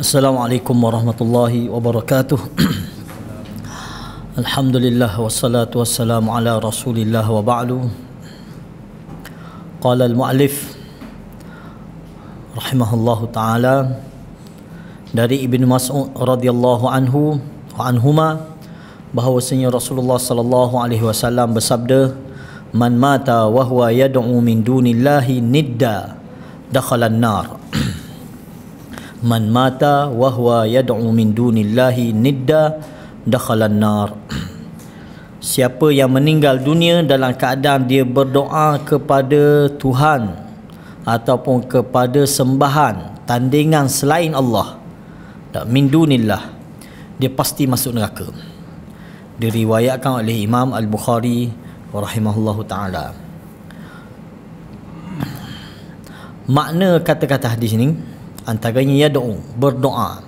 Assalamualaikum warahmatullahi wabarakatuh. Alhamdulillah wassalatu wassalamu ala Rasulillah wa ba'du. Qala al-mu'allif rahimahullahu taala dari Ibnu Mas'ud radhiyallahu anhu wa anhuma bahwasanya Rasulullah sallallahu alaihi wasallam bersabda, "Man mata wa huwa yad'u min dunillahi nidda dakhala an-nar." Man mata wa huwa yad'u min dunillahi nidda dakhalan nar. Siapa yang meninggal dunia dalam keadaan dia berdoa kepada Tuhan ataupun kepada sembahan tandingan selain Allah, tak min dunillah, dia pasti masuk neraka. Diriwayatkan oleh Imam Al-Bukhari rahimahullahu taala. Makna kata-kata hadis ini antaranya yad'u, berdoa.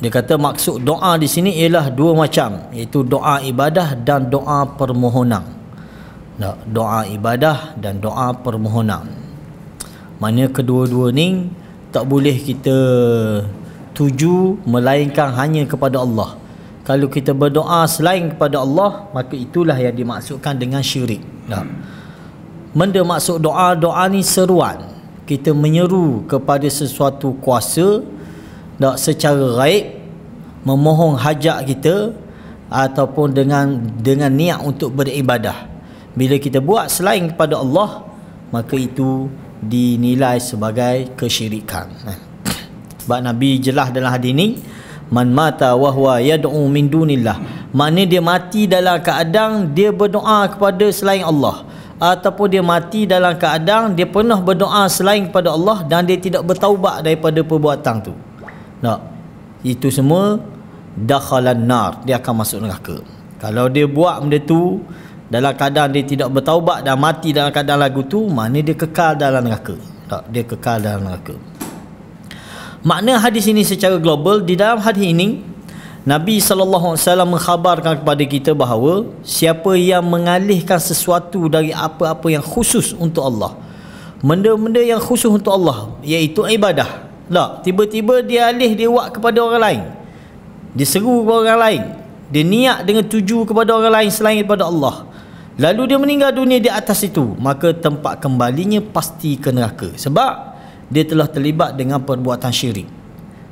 Dia kata maksud doa di sini ialah dua macam, iaitu doa ibadah dan doa permohonan. Doa ibadah dan doa permohonan. Maknanya kedua-dua ni tak boleh kita tuju melainkan hanya kepada Allah. Kalau kita berdoa selain kepada Allah, maka itulah yang dimaksudkan dengan syirik. Benda maksud doa ni seruan. Kita menyeru kepada sesuatu kuasa secara gaib, memohon hajat kita ataupun dengan niat untuk beribadah. Bila kita buat selain kepada Allah, maka itu dinilai sebagai kesyirikan. Sebab Nabi jelas dalam hadis ini, man mata wa huwa yad'u min dunillah, maknanya dia mati dalam keadaan dia berdoa kepada selain Allah, ataupun dia mati dalam keadaan dia pernah berdoa selain kepada Allah dan dia tidak bertaubat daripada perbuatan tu. Itu semua dakhalan nar, dia akan masuk neraka. Kalau dia buat benda tu dalam keadaan dia tidak bertaubat dan mati dalam keadaan lagu tu, maknanya dia kekal dalam neraka. Dia kekal dalam neraka. Makna hadis ini secara global, di dalam hadis ini Nabi SAW mengkhabarkan kepada kita bahawa siapa yang mengalihkan sesuatu dari apa-apa yang khusus untuk Allah, benda-benda yang khusus untuk Allah, iaitu ibadah, tiba-tiba dia alih, dia buat kepada orang lain, dia seru kepada orang lain, dia niat dengan tuju kepada orang lain selain daripada Allah, lalu dia meninggal dunia di atas itu, maka tempat kembalinya pasti ke neraka. Sebab dia telah terlibat dengan perbuatan syirik.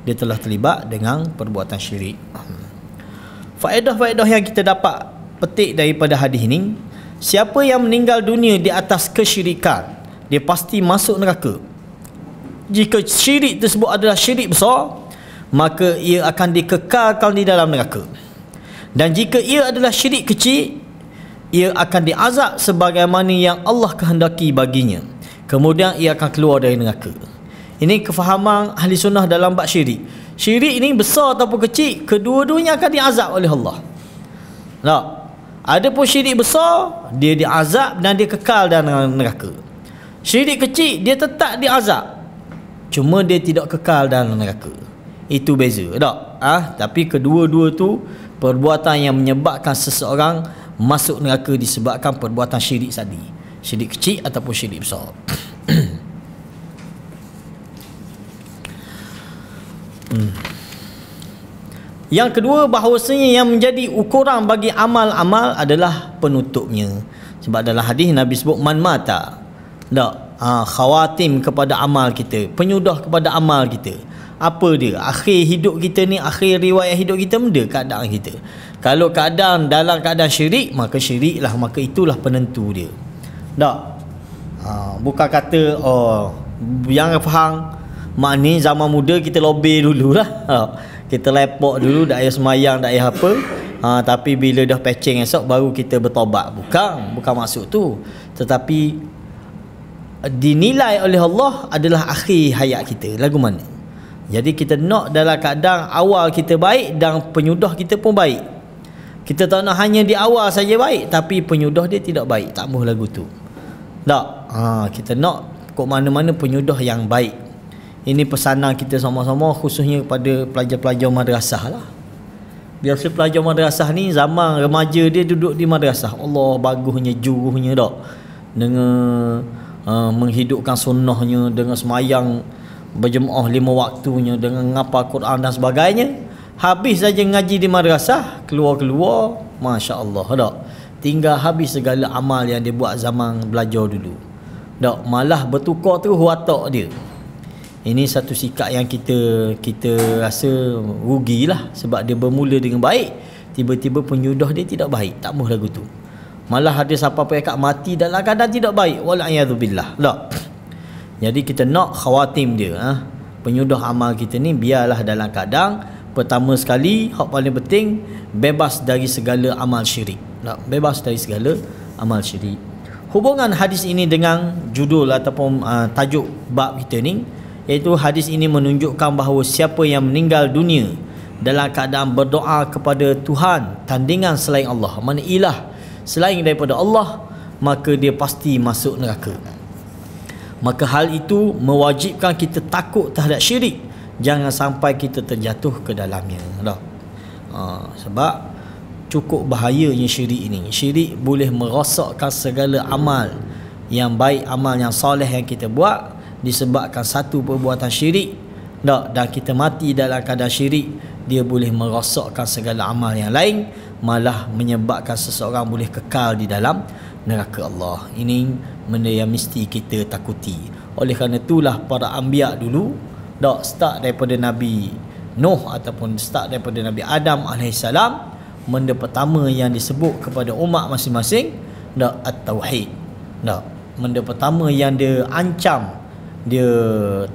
Dia telah terlibat dengan perbuatan syirik. Faedah-faedah yang kita dapat petik daripada hadis ini, siapa yang meninggal dunia di atas kesyirikan, dia pasti masuk neraka. Jika syirik tersebut adalah syirik besar, maka ia akan dikekalkan di dalam neraka. Dan jika ia adalah syirik kecil, ia akan diazab sebagaimana yang Allah kehendaki baginya. Kemudian ia akan keluar dari neraka. Ini kefahaman ahli sunnah dalam bab syirik. Syirik ini besar ataupun kecil, kedua-duanya akan diazab oleh Allah. Adapun syirik besar, dia diazab dan dia kekal dalam neraka. Syirik kecil, dia tetap diazab, cuma dia tidak kekal dalam neraka. Itu beza, tapi kedua-dua tu perbuatan yang menyebabkan seseorang masuk neraka disebabkan perbuatan syirik tadi. Syirik kecil ataupun syirik besar. Yang kedua, bahawasanya yang menjadi ukuran bagi amal-amal adalah penutupnya. Sebab dalam hadis Nabi sebut man mata, khawatim kepada amal kita, penyudah kepada amal kita. Apa dia? Akhir hidup kita ni, akhir riwayat hidup kita, benda keadaan kita. Kalau keadaan dalam keadaan syirik, maka syiriklah, maka itulah penentu dia. Bukan kata yang faham maknanya zaman muda kita lobby dululah, kita lepok dulu, tak payah semayang, tak payah apa, tapi bila dah patching esok baru kita bertobat. Bukan maksud tu. Tetapi dinilai oleh Allah adalah akhir hayat kita lagu mana. Jadi kita nak dalam keadaan awal kita baik dan penyudah kita pun baik. Kita tak nak hanya di awal saja baik tapi penyudah dia tidak baik, tak mahu lagu tu. Kita nak kok mana-mana penyudah yang baik. Ini pesanan kita sama-sama, khususnya kepada pelajar-pelajar madrasah lah. Biasa pelajar madrasah ni zaman remaja dia duduk di madrasah, Allah bagusnya, juruhnya dengan menghidupkan sunnahnya, dengan semayang berjemaah 5 waktunya dengan ngapal Quran dan sebagainya. Habis saja ngaji di madrasah, keluar-keluar, masya-Allah, tak. Tinggal habis segala amal yang dia buat zaman belajar dulu. Tak, malah bertukar terus watak dia. Ini satu sikap yang kita rasa rugilah, sebab dia bermula dengan baik, tiba-tiba penyudah dia tidak baik, tak mahu lagu tu. Malah ada sampai pekat mati dalam keadaan tidak baik. Wal'iyadzubillah. Tak. Jadi kita nak khawatim dia, penyudah amal kita ni biarlah dalam keadaan pertama sekali, hak paling penting, bebas dari segala amal syirik. Tak, bebas dari segala amal syirik. Hubungan hadis ini dengan judul ataupun tajuk bab kita ni, iaitu hadis ini menunjukkan bahawa siapa yang meninggal dunia dalam keadaan berdoa kepada Tuhan tandingan selain Allah, mana ilah selain daripada Allah, maka dia pasti masuk neraka. Maka hal itu mewajibkan kita takut terhadap syirik, jangan sampai kita terjatuh ke dalamnya. Sebab cukup bahayanya syirik ini. Syirik boleh merosakkan segala amal yang baik, amal yang soleh yang kita buat, disebabkan satu perbuatan syirik. Dan kita mati dalam keadaan syirik, dia boleh merosakkan segala amal yang lain, malah menyebabkan seseorang boleh kekal di dalam neraka Allah. Ini benda yang mesti kita takuti. Oleh kerana itulah para anbiya dulu, start daripada Nabi Nuh ataupun start daripada Nabi Adam AS, benda pertama yang disebut kepada umat masing-masing at-tauhid. Benda pertama yang dia ancam, dia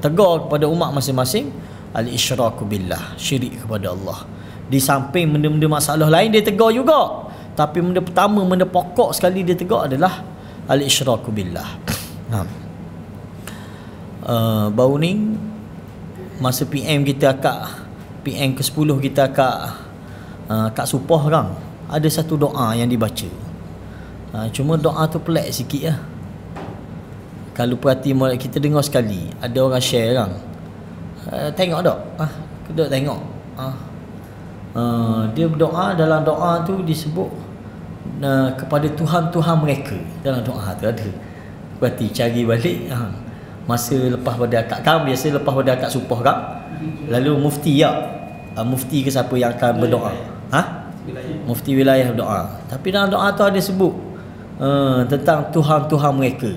tegar kepada umat masing-masing, al-isyraku billah, syirik kepada Allah. Di samping benda-benda masalah lain dia tegar juga, tapi benda pertama, benda pokok sekali dia tegar adalah al-isyraku billah. Baru ni masa PM kita PM ke-10 kita kat Supah kan, ada satu doa yang dibaca. Cuma doa tu pelik sikit lah. Kalau perhati kita dengar sekali, ada orang share kan. Tengok tak? Kita tengok. Dia berdoa, dalam doa tu disebut kepada Tuhan-Tuhan mereka. Dalam doa tu ada. Berarti cari balik. Masa lepas pada akad kan, biasa lepas pada akad Supah kan, lalu mufti mufti ke siapa yang akan berdoa? Mufti wilayah berdoa. Tapi dalam doa tu ada sebut tentang Tuhan-Tuhan mereka.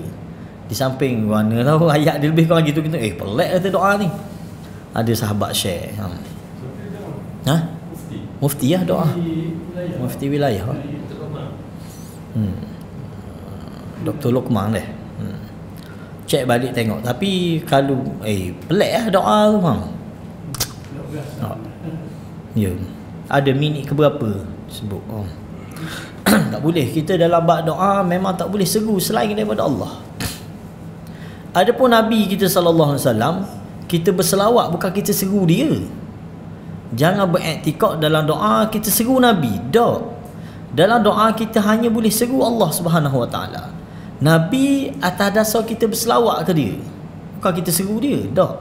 Di samping mana tahu ayat dia lebih kurang gitu kita pelik kata doa ni. Ada sahabat share. Mufti lah doa. Mufti wilayah. Dr. Luqman deh. Cek balik tengok. Tapi kalau pelik lah doa tu bang. Ya. Ada minit ke berapa sebut. Tak boleh kita dalam bab doa memang tak boleh seru selain daripada Allah. Adapun Nabi kita sallallahu alaihi wasallam, kita berselawat bukan kita seru dia. Jangan beriktikad dalam doa kita seru Nabi. Tak. Dalam doa kita hanya boleh seru Allah Subhanahu wa taala. Nabi atas dasar kita berselawat ke dia, bukan kita seru dia. Tak.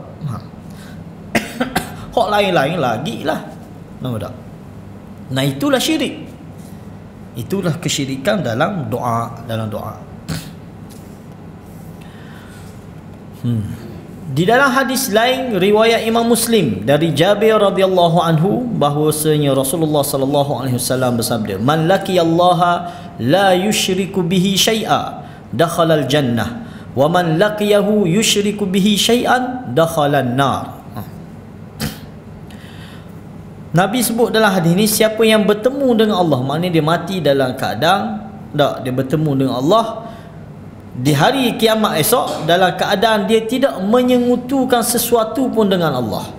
Hak lain-lain lagi lah. Nampak tak? Nah itulah syirik. Itulah kesyirikan dalam doa. Di dalam hadis lain riwayat Imam Muslim dari Jabir radhiyallahu anhu, bahwasanya Rasulullah sallallahu alaihi wasallam bersabda, "Man laqiyallaha la yusyriku bihi syai'a dakhala al-jannah wa man laqiyahu yusyriku bihi syai'an dakhala an-nar." Nabi sebut dalam hadis ini, siapa yang bertemu dengan Allah, maknanya dia mati dalam keadaan dia bertemu dengan Allah di hari kiamat esok dalam keadaan dia tidak menyengutukan sesuatu pun dengan Allah.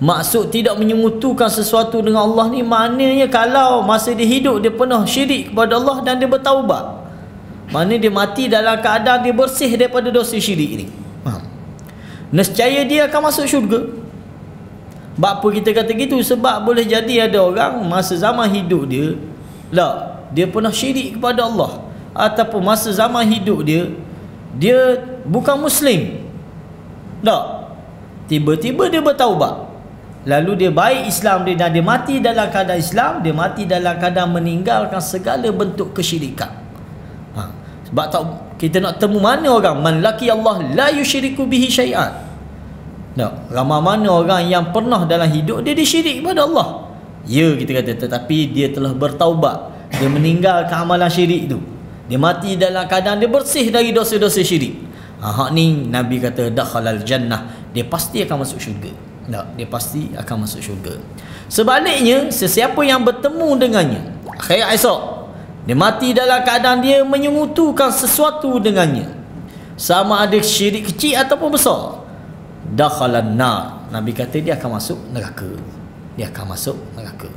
Maksud tidak menyengutukan sesuatu dengan Allah ni maknanya kalau masa dia hidup dia pernah syirik kepada Allah dan dia bertaubat, maknanya dia mati dalam keadaan dia bersih daripada dosa syirik ni. Nescaya dia akan masuk syurga. Sebab apa kita kata gitu? Sebab boleh jadi ada orang masa zaman hidup dia dia pernah syirik kepada Allah, ataupun masa zaman hidup dia bukan Muslim, tiba-tiba dia bertaubat, lalu dia baik Islam dia dan dia mati dalam keadaan Islam, dia mati dalam keadaan meninggalkan segala bentuk kesyirikan. Sebab tak, kita nak temu mana orang man laki Allah la yusyriku bihi syai'an, Tak, ramai mana orang yang pernah dalam hidup dia syirik kepada Allah. Ya, kita kata, tetapi dia telah bertaubat. Dia meninggalkan amalan syirik tu. Dia mati dalam keadaan dia bersih dari dosa-dosa syirik. Hak ni Nabi kata dakhalal jannah, dia pasti akan masuk syurga. Tak, dia pasti akan masuk syurga. Sebaliknya, sesiapa yang bertemu dengannya akhirat esok, dia mati dalam keadaan dia menyengutukan sesuatu dengannya, sama ada syirik kecil ataupun besar, dakhalan nar, Nabi kata dia akan masuk neraka. Dia akan masuk neraka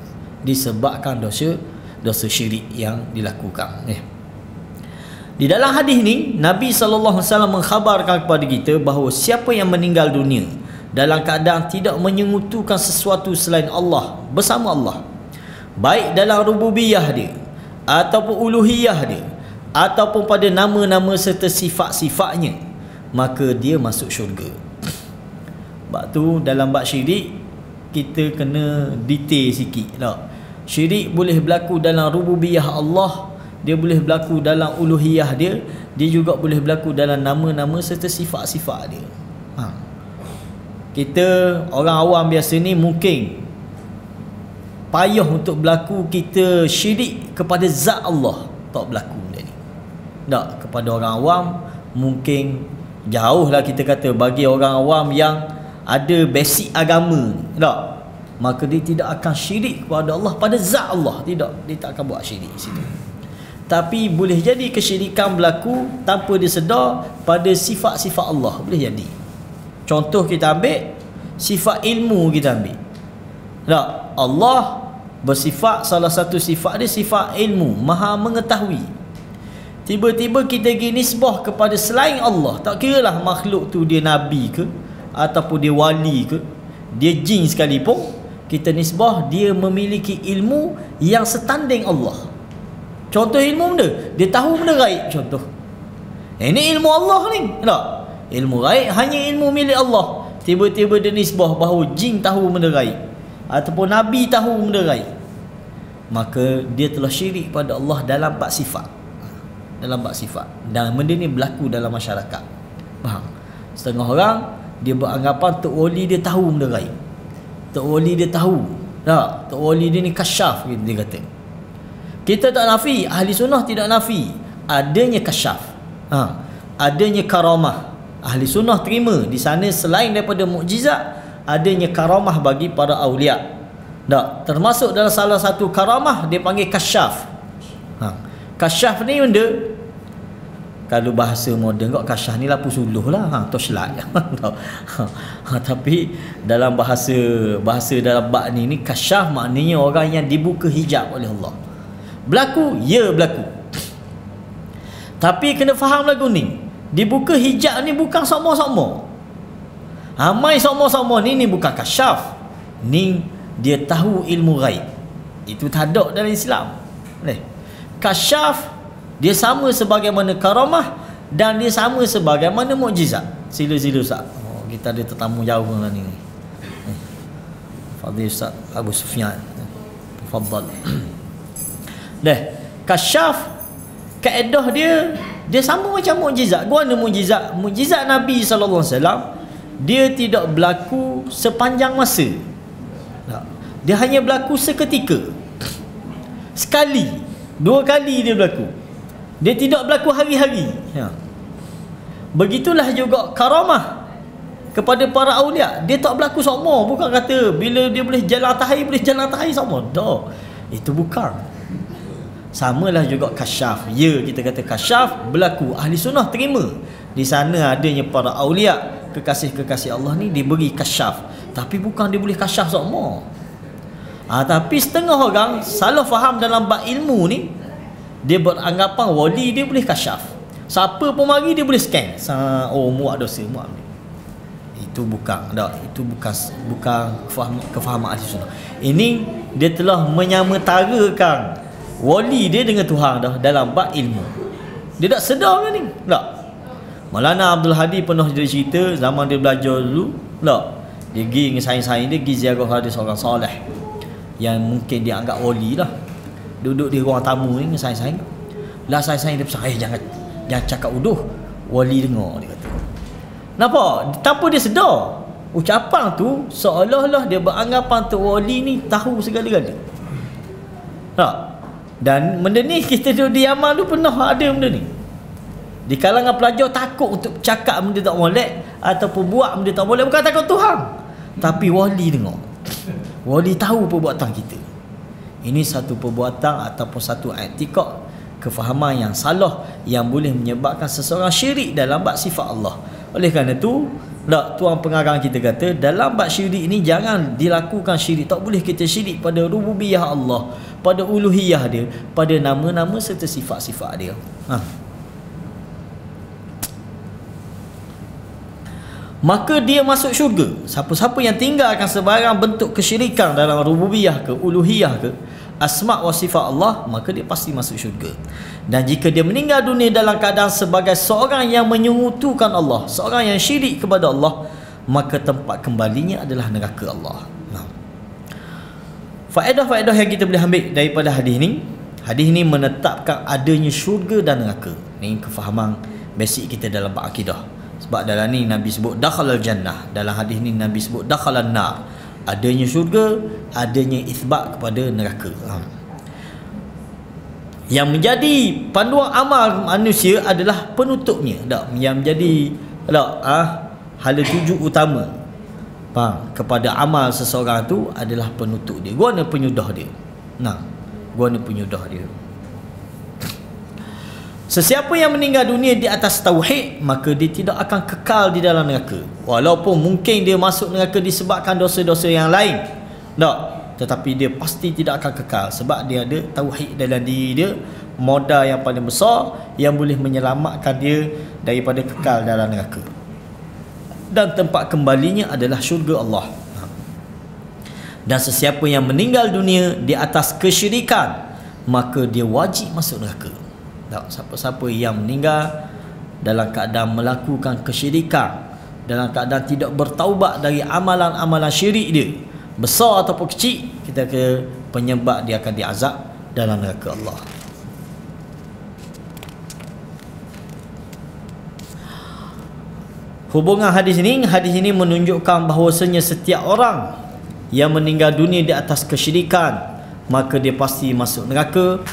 disebabkan dosa syirik yang dilakukan. Di dalam hadis ni Nabi SAW mengkhabarkan kepada kita bahawa siapa yang meninggal dunia dalam keadaan tidak menyengutukan sesuatu selain Allah bersama Allah, baik dalam rububiyah dia ataupun uluhiyah dia ataupun pada nama-nama serta sifat-sifatnya, maka dia masuk syurga. Sebab tu dalam bab syirik kita kena detail sikit tak? Syirik boleh berlaku dalam rububiyah Allah, dia boleh berlaku dalam uluhiyah dia, dia juga boleh berlaku dalam nama-nama serta sifat-sifat dia. Kita orang awam biasa ni mungkin payah untuk berlaku kita syirik kepada zat Allah, tak berlaku benda ni. Tak, kepada orang awam mungkin jauh lah kita kata. Bagi orang awam yang ada basic agama, tak, maka dia tidak akan syirik kepada Allah pada zat Allah. Tidak, dia tak akan buat syirik situ. Tapi boleh jadi kesyirikan berlaku tanpa dia sedar pada sifat-sifat Allah. Boleh jadi. Contoh kita ambil sifat ilmu, kita ambil. Tak, Allah bersifat, salah satu sifat dia sifat ilmu, maha mengetahui. Tiba-tiba kita pergi nisbah kepada selain Allah, tak kira lah makhluk tu dia nabi ke ataupun dia wali ke, dia jin sekalipun, kita nisbah dia memiliki ilmu yang setanding Allah. Contoh ilmu benda, dia tahu benda gaib contoh. Ini ilmu Allah ni. Tak, ilmu gaib hanya ilmu milik Allah. Tiba-tiba dia nisbah bahawa jin tahu benda gaib ataupun nabi tahu benda gaib, maka dia telah syirik pada Allah dalam bab sifat. Dalam bab sifat. Dan benda ni berlaku dalam masyarakat. Faham? Setengah orang dia beranggapan Tok Wali dia tahu benda gaib. Tok Wali dia tahu. Tak, Tok Wali dia ni kasyaf, dia kata. Kita tak nafi, ahli sunnah tidak nafi adanya kasyaf, adanya karamah. Ahli sunnah terima di sana selain daripada mukjizat, adanya karamah bagi para awliya. Tak, termasuk dalam salah satu karamah dia panggil kasyaf. Kasyaf ni benda, kalau bahasa moden kok kasyaf ni lapu suluh lah, torchlight. Tapi dalam bahasa dalam bab ni kasyaf maknanya orang yang dibuka hijab oleh Allah. Berlaku? Ya, berlaku. Tapi kena faham lagu ni, dibuka hijab ni bukan sama-sama. Mai sama-sama ni bukan kasyaf. Ni dia tahu ilmu ghaib. Itu tak ada dalam Islam. Kasyaf dia sama sebagaimana karamah dan dia sama sebagaimana mukjizat. Sila-sila Ustaz. Kita ada tetamu jauh lah ni. Fadil Ustaz Abu Sufyan. Tafadhal. Kasyaf kaedah dia sama macam mukjizat. Guna mukjizat. Mukjizat Nabi SAW dia tidak berlaku sepanjang masa. Dia hanya berlaku seketika. Sekali, 2 kali dia berlaku. Dia tidak berlaku hari-hari. Begitulah juga karamah kepada para awliya. Dia tak berlaku sama. Bukan kata bila dia boleh jalan atas air, boleh jalan atas air sama. Tak. Itu bukan. Samalah juga kasyaf. Ya, kita kata kasyaf berlaku. Ahli sunnah terima. Di sana adanya para awliya, kekasih-kekasih Allah ni diberi kasyaf. Tapi bukan dia boleh kasyaf semua. Tapi setengah orang salah faham dalam bab ilmu ni. Dia beranggapan wali dia boleh kasyaf. Siapa pun mari dia boleh scan. Muak dosa, muak. Itu bukan. Tak, itu bukan kefahaman ahli sunnah. Ini dia telah menyamatarakan wali dia dengan Tuhan dah dalam bab ilmu. Dia tak sedar kan ni? Tak. Maulana Abdul Hadi pernah jadi cerita zaman dia belajar dulu. Tak. Dia pergi dengan sains-sains dia, pergi ziarah ada seorang soleh yang mungkin dia anggap wali lah. Duduk di ruang tamu ni dengan sains-sains. Lah sains-sains dia pesan, jangan cakap uduh. Wali dengar, dia kata. Nampak? Tanpa dia sedar. Ucapan tu seolah-olah dia beranggapan tu wali ni tahu segala-gala. Tak? Dan benda ni kita duduk di Yaman tu pernah ada benda ni. Di kalangan pelajar takut untuk cakap benda tak molek ataupun buat benda tak molek, bukan takut Tuhan, tapi wali dengar. Wali tahu perbuatan kita. Ini satu perbuatan ataupun satu i'tikad, kefahaman yang salah yang boleh menyebabkan seseorang syirik dalam bab sifat Allah. Oleh kerana itu, tuan pengarang kita kata dalam bab syirik ini jangan dilakukan syirik. Tak boleh kita syirik pada rububiyah Allah, pada uluhiyah dia, pada nama-nama serta sifat-sifat dia. Maka dia masuk syurga. Siapa-siapa yang tinggalkan sebarang bentuk kesyirikan dalam rububiyah ke, uluhiyah ke, asma' wa sifat Allah, maka dia pasti masuk syurga. Dan jika dia meninggal dunia dalam keadaan sebagai seorang yang menyekutukan Allah, seorang yang syirik kepada Allah, maka tempat kembalinya adalah neraka Allah. Faedah-faedah yang kita boleh ambil daripada hadis ini menetapkan adanya syurga dan neraka. Ini kefahaman basic kita dalam bab akidah. Sebab dalam ni Nabi sebut dakhalal jannah, dalam hadis ni Nabi sebut dakhalan nar. Adanya syurga, adanya isbat kepada neraka. Yang menjadi panduan amal manusia adalah penutupnya. Yang menjadi hala tuju utama kepada amal seseorang tu adalah penutup dia, guana penyudah dia. Guana penyudah dia. Sesiapa yang meninggal dunia di atas tauhid, maka dia tidak akan kekal di dalam neraka. Walaupun mungkin dia masuk neraka disebabkan dosa-dosa yang lain, tetapi dia pasti tidak akan kekal, sebab dia ada tauhid dalam diri dia, modal yang paling besar yang boleh menyelamatkan dia daripada kekal dalam neraka. Dan tempat kembalinya adalah syurga Allah. Dan sesiapa yang meninggal dunia di atas kesyirikan, maka dia wajib masuk neraka. Siapa-siapa yang meninggal dalam keadaan melakukan kesyirikan, dalam keadaan tidak bertaubat dari amalan-amalan syirik dia, besar ataupun kecil, kita ke penyebab dia akan diazab dalam neraka Allah. Hubungan hadis ini menunjukkan bahawasanya setiap orang yang meninggal dunia di atas kesyirikan, maka dia pasti masuk neraka.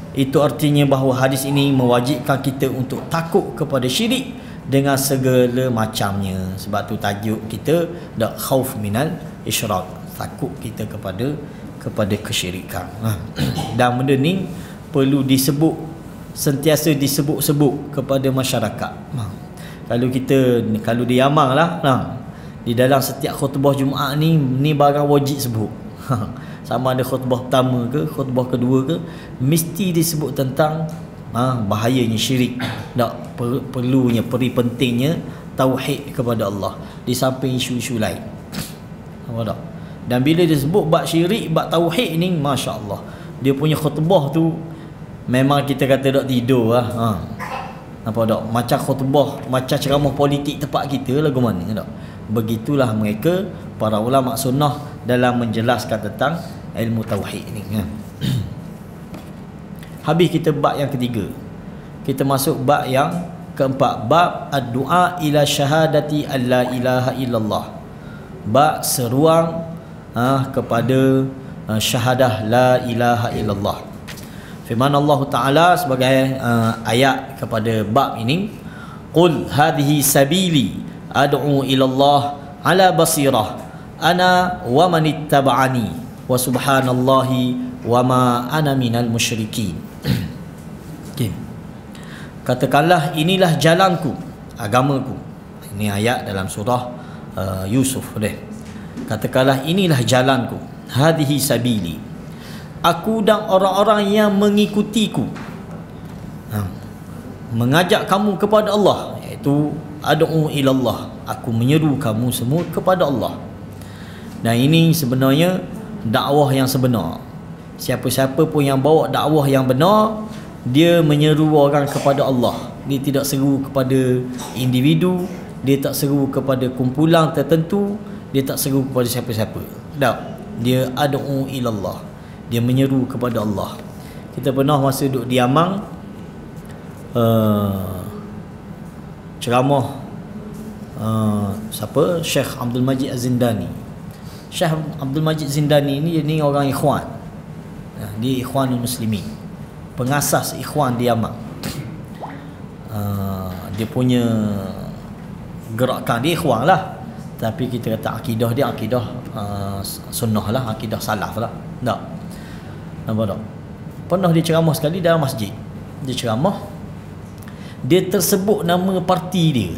Itu artinya bahawa hadis ini mewajibkan kita untuk takut kepada syirik dengan segala macamnya. Sebab tu tajuk kita khauf minal isyrak, takut kita kepada kesyirikan. Dan benda ni perlu disebut, sentiasa disebut-sebut kepada masyarakat. Kalau di Yaman lah, di dalam setiap khutbah Jumaat ni barang wajib sebut. Sama ada khutbah pertama ke khutbah kedua ke, mesti disebut tentang bahayanya syirik, perlunya, pentingnya tauhid kepada Allah di samping isu-isu lain. Dan bila dia sebut bab syirik, bab tauhid ni, masya-Allah, dia punya khutbah tu memang kita kata tak tidur lah. Macam khutbah, macam ceramah politik tempat kita lagu mana tak? Begitulah mereka para ulama sunnah dalam menjelaskan tentang ilmu tauhid ni. Habis kita bab yang ketiga, kita masuk bab yang keempat, bab ad-du'a ila syahadati alla ilaha illallah, bab seruang kepada syahadah la ilaha illallah. Firman Allah Ta'ala sebagai ayat kepada bab ini, qul hadhihi sabili ad'u ilallah ala basirah ana wa manittaba'ani wa subhanallahi wa ma ana minal musyrikin. Okay. Katakanlah inilah jalanku, agamaku. Ini ayat dalam surah Yusuf. Katakanlah inilah jalanku, hadhihi sabili, aku dan orang-orang yang mengikutiku, mengajak kamu kepada Allah, iaitu ad'u ilallah, aku menyeru kamu semua kepada Allah. Dan ini sebenarnya dakwah yang sebenar. Siapa-siapa pun yang bawa dakwah yang benar, dia menyeru orang kepada Allah. Dia tidak seru kepada individu, dia tak seru kepada kumpulan tertentu, dia tak seru kepada siapa-siapa. Dia ad'u ilallah, dia menyeru kepada Allah. Kita pernah masa duduk di Amang, ceramah siapa, Syekh Abdul Majid Az-Zindani. Syekh Abdul Majid Zindani ni orang Ikhwan. Dia Ikhwanul Muslimin, pengasas Ikhwan di Yaman. Dia punya gerakan dia Ikhwan lah, tapi kita kata akidah dia akidah sunnah lah, akidah salaf lah. Tak, nampak tak? Pernah dia ceramah sekali dalam masjid. Dia ceramah, dia tersebut nama parti dia.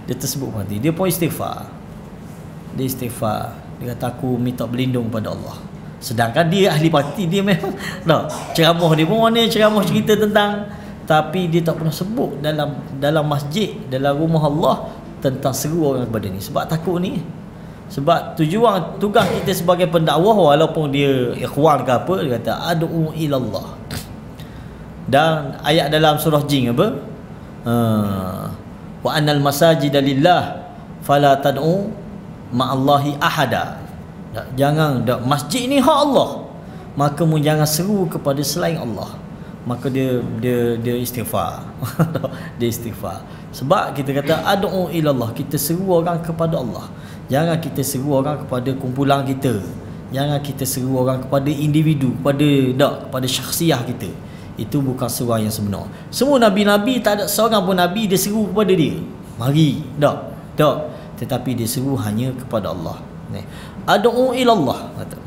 Dia tersebut parti. Dia pun istighfar. Dia istighfar. Dia kata aku minta berlindung pada Allah. Sedangkan dia ahli parti, dia memang tak, ceramah dia pun mana ceramah cerita tentang, tapi dia tak pernah sebut dalam masjid, dalam rumah Allah tentang seru orang kepada ni. Sebab takut ni. Sebab tugas kita sebagai pendakwah, walaupun dia ikhwan ke apa, dia kata ad'u ilallah. Dan ayat dalam surah Jin apa? Wa annal masajida lillah fala tad'u ma'allahi ahada. Jangan, masjid ni hak Allah, maka mu jangan seru kepada selain Allah. Maka dia istighfar. Dia istighfar. Sebab kita kata ad'u ilallah, kita seru orang kepada Allah. Jangan kita seru orang kepada kumpulan kita. Jangan kita seru orang kepada individu, kepada syakhsiah kita. Itu bukan seruan yang sebenar. Semua nabi-nabi, tak ada seorang pun nabi dia seru kepada dia, mari, tak. Tetapi dia seru hanya kepada Allah. Ad'u ilallah, kata,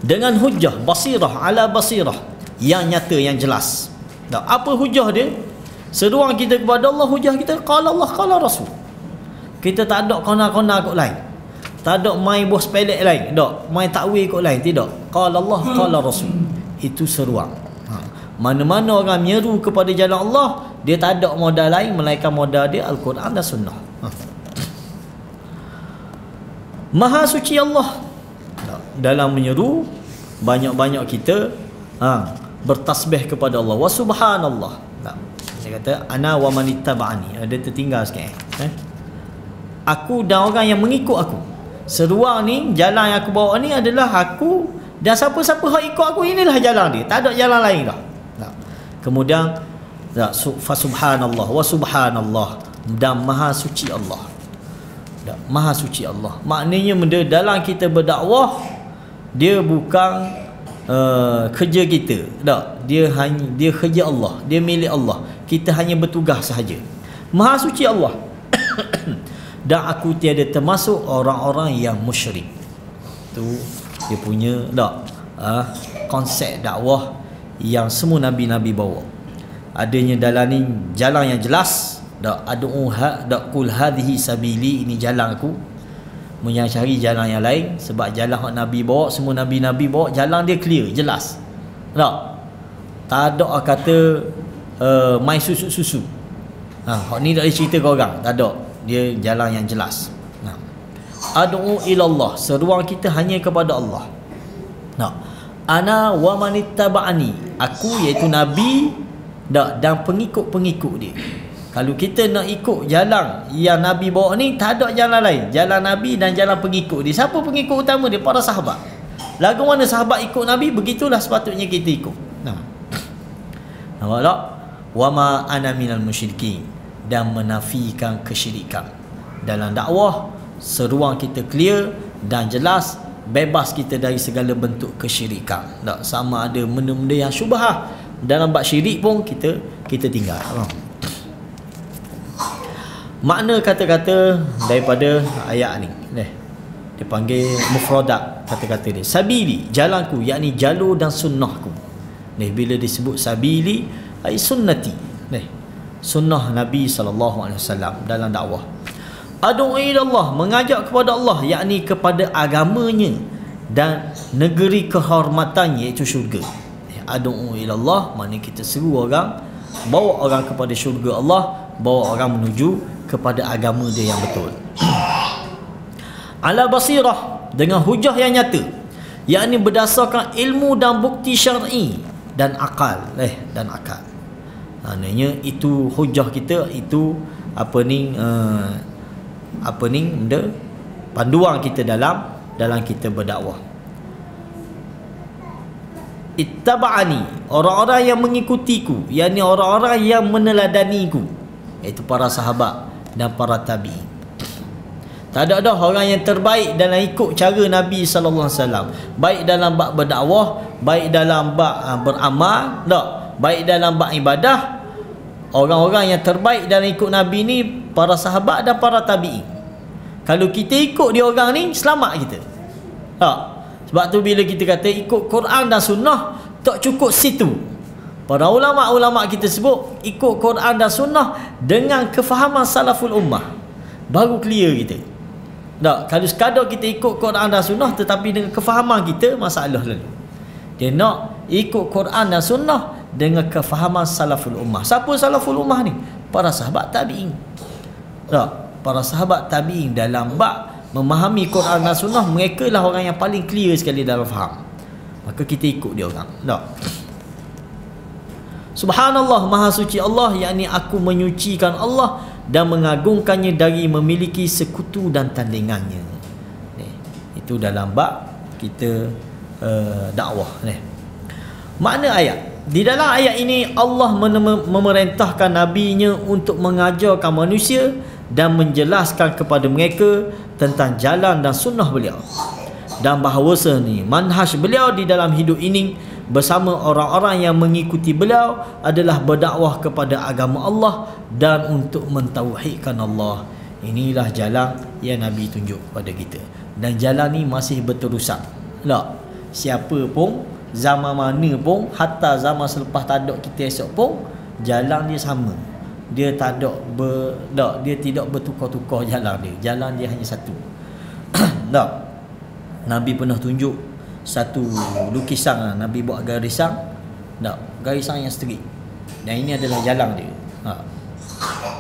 dengan hujah basirah ala basirah, yang nyata, yang jelas. Tak, apa hujah dia? Seruan kita kepada Allah, hujah kita qala Allah qala Rasul. Kita tak ada kona-kona kot lain, tak ada main bos pelek lain, tak main takwil kot lain, tidak. Qala Allah qala Rasul. Itu seruan. Mana-mana orang menyeru kepada jalan Allah, dia tak ada modal lain melainkan modal dia Al-Quran dan Sunnah. Maha suci Allah. Dalam menyeru, banyak-banyak kita bertasbih kepada Allah. Wa subhanallah. Dia kata ana wa manittaba'ani. Ada tertinggal sikit. Aku dan orang yang mengikut aku. Seruan ni, jalan yang aku bawa ni adalah aku dan siapa-siapa yang ikut aku, inilah jalan dia. Tak ada jalan lain dah. Kemudian fa subhanallah wa subhanallah, dan maha suci Allah. Maha suci Allah. Maknanya dalam kita berdakwah, dia bukan kerja kita. Tak, dia kerja Allah, dia milik Allah. Kita hanya bertugas sahaja. Maha suci Allah. Dan aku tiada termasuk orang-orang yang musyrik. Tu dia punya konsep dakwah yang semua nabi-nabi bawa. Adanya dalam ni jalan yang jelas. Qul hadhihi sabili, ini jalan aku. Jangan cari jalan yang lain, sebab jalan yang Nabi bawa, semua nabi-nabi bawa jalan dia clear, jelas. Tak ada kata main susu-susu. Hak ni tak ada cerita ke orang, tak ada. Dia jalan yang jelas. Ad'u ilallah, seruan kita hanya kepada Allah. Ana wa manittaba'ani, aku iaitu nabi dan pengikut-pengikut dia. Kalau kita nak ikut jalan yang nabi bawa ni, tak ada jalan lain, jalan nabi dan jalan pengikut dia. Siapa pengikut utama dia? Para sahabat. Lagu mana sahabat ikut nabi, begitulah sepatutnya kita ikut. Nampak tak? Wa ma ana minal musyrikin, dan menafikan kesyirikan. Dalam dakwah, seruan kita clear dan jelas, bebas kita dari segala bentuk kesyirikan. Tak sama ada benda-benda yang syubhah. Dalam bab syirik pun kita tinggal. Makna kata-kata daripada ayat ni, dia panggil mufradat kata-kata dia. Sabili, jalanku, yakni jalur dan sunnahku. Bila disebut sabili, ai sunnati, sunnah Nabi SAW dalam dakwah. Ad'u ilallah, mengajak kepada Allah, yakni kepada agamanya dan negeri kehormatannya, iaitu syurga. Ad'u ilallah maknanya kita seru orang, bawa orang kepada syurga Allah, bawa orang menuju kepada agama dia yang betul. Ala basirah, dengan hujah yang nyata, yakni berdasarkan ilmu dan bukti syar'i dan akal. Dan akal. Maknanya itu hujah kita, itu panduan kita dalam kita berdakwah. Ittaba'ani, orang-orang yang mengikutiku, yakni orang-orang yang meneladaniku. iaitu para sahabat dan para tabi'in. Tak ada dah orang yang terbaik dalam ikut cara Nabi sallallahu alaihi wasallam, baik dalam bab berdakwah, baik dalam bab beramal, tak, baik dalam bab ibadah. Orang-orang yang terbaik dalam ikut Nabi ni para sahabat dan para tabi'in. Kalau kita ikut dia orang ni, selamat kita. Tak. Sebab tu bila kita kata ikut Quran dan sunnah, tak cukup situ. Para ulama-ulama kita sebut ikut Quran dan sunnah dengan kefahaman salaful ummah, baru clear kita. Tak, kalau sekadar kita ikut Quran dan sunnah tetapi dengan kefahaman kita, masalah lalu. Dia nak ikut Quran dan sunnah dengan kefahaman salaful ummah. Siapa salaful ummah ni? Para sahabat tabi'in. Tak, para sahabat tabi'in dalam bab memahami Quran dan sunnah, mereka lah orang yang paling clear sekali dalam faham. Maka kita ikut dia orang. Tak. Subhanallah, maha suci Allah, yakni aku menyucikan Allah dan mengagungkannya dari memiliki sekutu dan tandingannya. Itu dalam bab kita dakwah. Makna ayat, di dalam ayat ini Allah memerintahkan nabinya untuk mengajarkan manusia dan menjelaskan kepada mereka tentang jalan dan sunnah beliau, dan bahawa ni manhaj beliau di dalam hidup ini bersama orang-orang yang mengikuti beliau adalah berdakwah kepada agama Allah dan untuk mentauhidkan Allah. Inilah jalan yang Nabi tunjuk kepada kita, dan jalan ni masih berterusan. Tak, siapa pun, zaman mana pun, hatta zaman selepas tak ada kita esok pun, jalan dia sama. Dia tak ada dia tidak bertukar-tukar jalan dia. Jalan dia hanya satu. Tak. Nabi pernah tunjuk satu lukisan, Nabi buat garisan, tak, garisan yang straight, dan ini adalah jalan dia.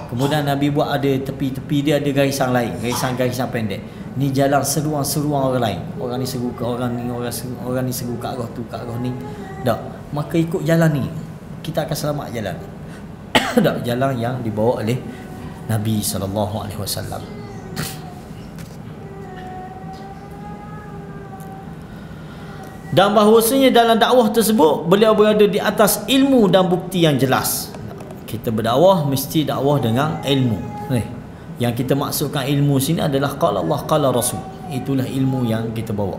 Kemudian Nabi buat ada tepi-tepi dia ada garisan lain, garisan pendek. Ni jalan seruan-seruan orang lain. Orang ni seru ke orang ni, orang ni seru ke arah tu, ke arah ni. Tak, maka ikut jalan ni, kita akan selamat jalan ni. Tak, jalan yang dibawa oleh Nabi sallallahu alaihi wasallam. Dan bahawasanya dalam dakwah tersebut beliau berada di atas ilmu dan bukti yang jelas. Kita berdakwah mesti dakwah dengan ilmu. Yang kita maksudkan ilmu sini adalah qala Allah qala Rasul. Itulah ilmu yang kita bawa.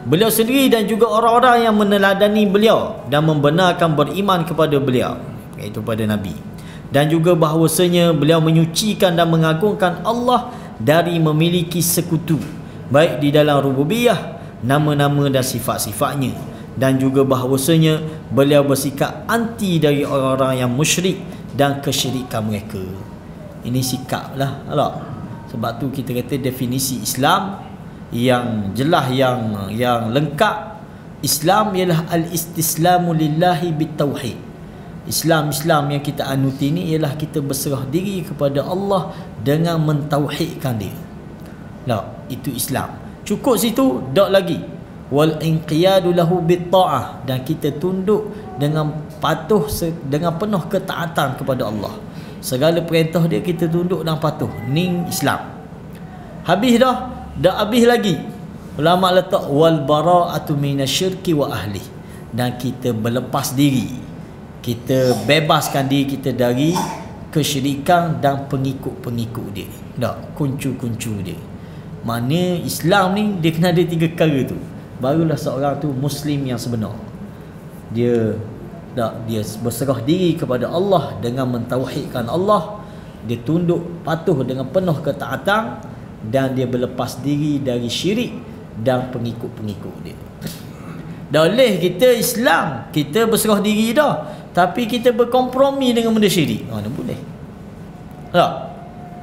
Beliau sendiri dan juga orang-orang yang meneladani beliau dan membenarkan beriman kepada beliau, iaitu pada Nabi. Dan juga bahawasanya beliau menyucikan dan mengagungkan Allah dari memiliki sekutu, baik di dalam rububiyah, nama-nama dan sifat-sifatnya, dan juga bahawasanya beliau bersikap anti dari orang-orang yang musyrik dan kesyirikan mereka. Ini sikap lah. Sebab tu kita kata definisi Islam yang jelas, yang lengkap. Islam ialah al-istislamu lillahi bitauhid. Islam yang kita anuti ni ialah kita berserah diri kepada Allah dengan mentauhidkan dia. Itu Islam. Cukup situ, tak lagi. Wal inqiyadu lahu bit ta'ah, dan kita tunduk dengan patuh, dengan penuh ketaatan kepada Allah. Segala perintah dia kita tunduk dan patuh. Ni Islam. Habis dah, dah habis lagi. Ulama letak wal bara'atu minasyirki wa ahli, dan kita berlepas diri, kita bebaskan diri kita dari kesyirikan dan pengikut-pengikut dia. Tak, kuncu-kuncu dia. Maknanya Islam ni dia kena ada 3 perkara tu, barulah seorang tu Muslim yang sebenar. Dia berserah diri kepada Allah dengan mentauhidkan Allah, dia tunduk patuh dengan penuh ketaatan, dan dia berlepas diri dari syirik dan pengikut-pengikut dia. Dah oleh kita Islam, kita berserah diri dah, tapi kita berkompromi dengan benda syirik, mana boleh?